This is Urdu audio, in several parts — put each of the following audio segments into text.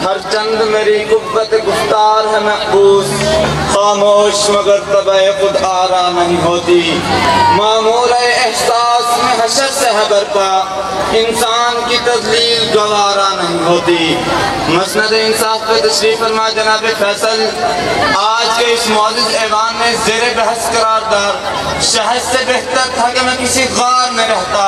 ہر چند میری قوت گفتار ہے محبوس، خاموش مگر طبع خود آرا نہیں ہوتی، معمول احساس میں حشر سے ہے برپا، انسان کی تذلیل گوارا نہیں ہوتی۔ مسند انصاف پہ تشریف فرما جناب فیصل، آج کے اس معزز ایوان میں زیر بحث قرار دار شہد سے بہتر تھا کہ میں کسی غار میں رہتا،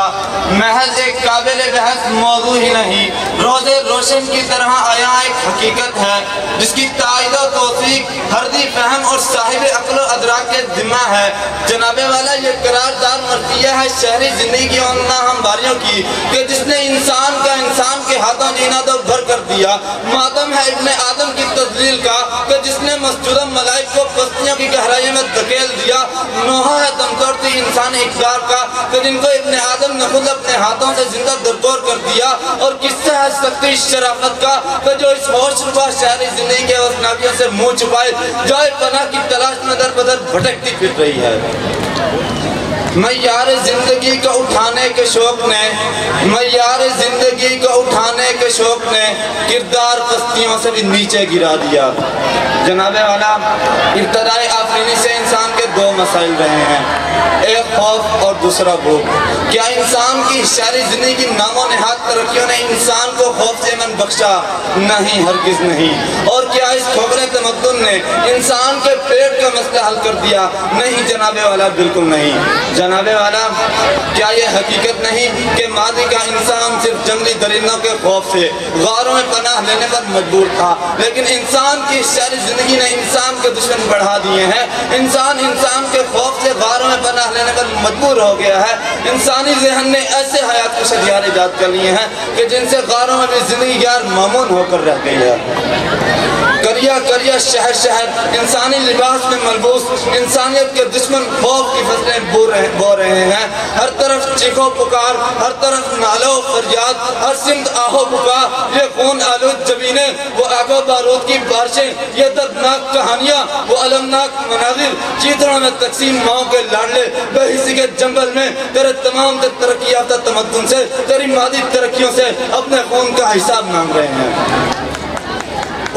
محض ایک قابل بحث موضوع ہی نہیں، روز روشن کی طرح آیا ایک حقیقت ہے جس کی تائید و توثیق ہر ذی فہم اور صاحب عقل و ادراک کے ذمہ ہے۔ جناب والا یہ قراردار مرثیہ ہے شہری زندگی اور ناہمواریوں کی کہ جس نے انسان کا انسان کے ہاتھوں جینا تو بھر کر دیا، ماتم ہے ابن آدم کی تذلیل کا کہ جس نے مسجودہ ملائک کو پستیوں کی گہرائیوں میں دھکیل دیا، نوحہ ہے دمتوڑتی انسان اقدار کا کہ جن کو ابن آدم نے خود اپنے ہاتھوں سے زندہ درگور کر دیا، اور قصہ ہے سختی شرافت کا کہ جو اس ہوش ربا شہری زندگی کے وسناکیوں سے منہ چھپائے جائے پناہ کی تلاش میں در بدر بھٹکتی پھر رہی ہے۔ معیار زندگی کو اٹھانے کے شوق نے، معیار زندگی کو اٹھانے کے شوق نے کردار پستیوں سے بھی نیچے گرا دیا۔ جناب والا، ابتدائی آفرینی سے انسان کے دو مسائل رہے ہیں، ایک خوف اور دوسرا بھوک۔ کیا انسان کی شہری زندگی کی نام و نہاد ترقیوں نے انسان کو خوف سے امن بخشا؟ نہیں، ہرگز نہیں۔ اور کیا اس کھوکھلے تمدن نے انسان کے پیٹ کا مسئلہ حل کر دیا؟ نہیں جناب والا، بالکل نہیں۔ جناب والا، کیا یہ حقیقت نہیں کہ ماضی کا انسان صرف جنگلی درندوں کے خوف سے غاروں میں پناہ لینے پر مجبور تھا، لیکن انسان کی شہری زندگی نے انسان کے دشمن بڑھا دیے ہیں۔ انسان کے خوف سے غاروں میں پناہ لینے پر مجبور ہو گیا ہے۔ انسانی ذہن نے ایسے حیات کش ہتھیار ایجاد کر لیے ہیں کہ جن سے غاروں میں بھی زندگی غیر معمول ہو کر رہ گئی ہے۔ کریا کریا شہر شہر انسانی لباس میں ملبوس انسانیت کے دشمن خوف کی فصلیں بو رہے ہیں۔ ہر طرف چیخو پکار، ہر طرف نالو فریاد، ہر سمت آہو پکار، یہ خون آلود جبینیں، وہ آگ و بارود کی بارشیں، یہ دردناک کہانیاں، وہ علمناک مناظر، چیتڑوں میں تقسیم ماؤں کے لاڈلے، بے حسی کے جنگل میں تیرے تمام ترقی یافتہ تمدن سے، تیری مادی ترقیوں سے اپنے خون کا حساب مانگ رہے ہیں۔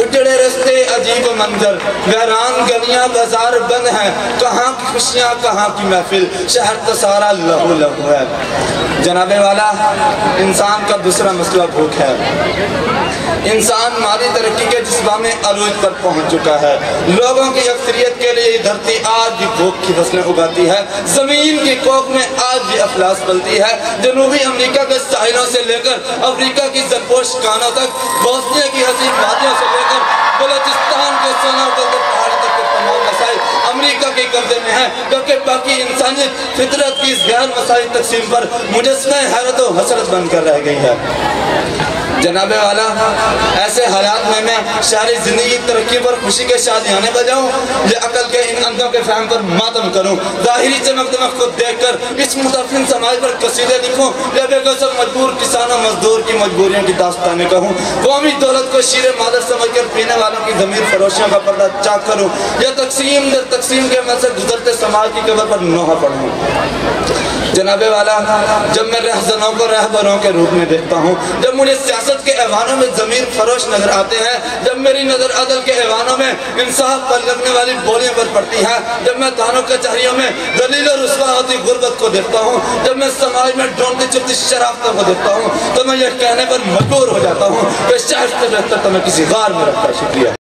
اجڑے رستے عجیب منظر، ویران گلیاں بازار بند ہیں، کہاں کی خوشیاں کہاں کی محفل، شہر تو سارا لہو لہو ہے۔ جناب والا، انسان کا دوسرا مسئلہ بھوک ہے۔ انسان مادی ترقی کے جذبہ میں عروج پر پہنچ چکا ہے۔ لوگوں کی اکثریت کے لیے دھرتی آج بھی بھوک کی فصلیں اگاتی ہے، زمین کی کوکھ میں آج بھی افلاس پلتی ہے۔ جنوبی امریکہ کے ساحلوں سے لے کر افریقہ کی زرپوش کانوں تک، بوسنیا کی حسین وادیوں سے لے کر بلوچستان کے سونا کے پہاڑ تک کے تمام مسائل امریکہ کے قبضے میں ہیں، کیونکہ باقی انسانیت فطرت کی اس غیر مساوی تقسیم پر مجسمہ حیرت و حسرت بن کر رہ گئی ہے۔ جناب والا، ایسے حالات میں شہری زندگی ترقی پر خوشی کے شادیانے بجاؤں یا عقل کے ان اندھوں کے فہم پر ماتم کروں، ظاہری چمک دمک کو دیکھ کر اس متفن سماج پر قصیدے لکھوں یا بے قصب مجبور کسانوں مزدور کی مجبوریوں کی داستانیں کہوں، قومی دولت کو شیر مادر سمجھ کر پینے والوں کی ضمیر فروشیوں کا پردہ چاک کروں، یا تقسیم در تقسیم کے میں سے گزرتے سماج کی قبر پر نوحہ پڑھوں۔ جناب والا، جب میں رہزنوں کو رہبروں کے روپ میں دیکھتا ہوں، جب مجھے سیاست کے ایوانوں میں ضمیر فروش نظر آتے ہیں، جب میری نظر عدل کے ایوانوں میں انصاف پر لگنے والی بولیوں پر پڑتی ہے، جب میں تھانوں کچہریوں میں ذلیل و رسوا ہوتی غربت کو دیکھتا ہوں، جب میں سماج میں ڈھونڈتی چپتی شرافتوں کو دیکھتا ہوں، تو میں یہ کہنے پر مجبور ہو جاتا ہوں کہ شہر سے بہتر تو میں کسی غار میں رکھتا۔ شکریہ۔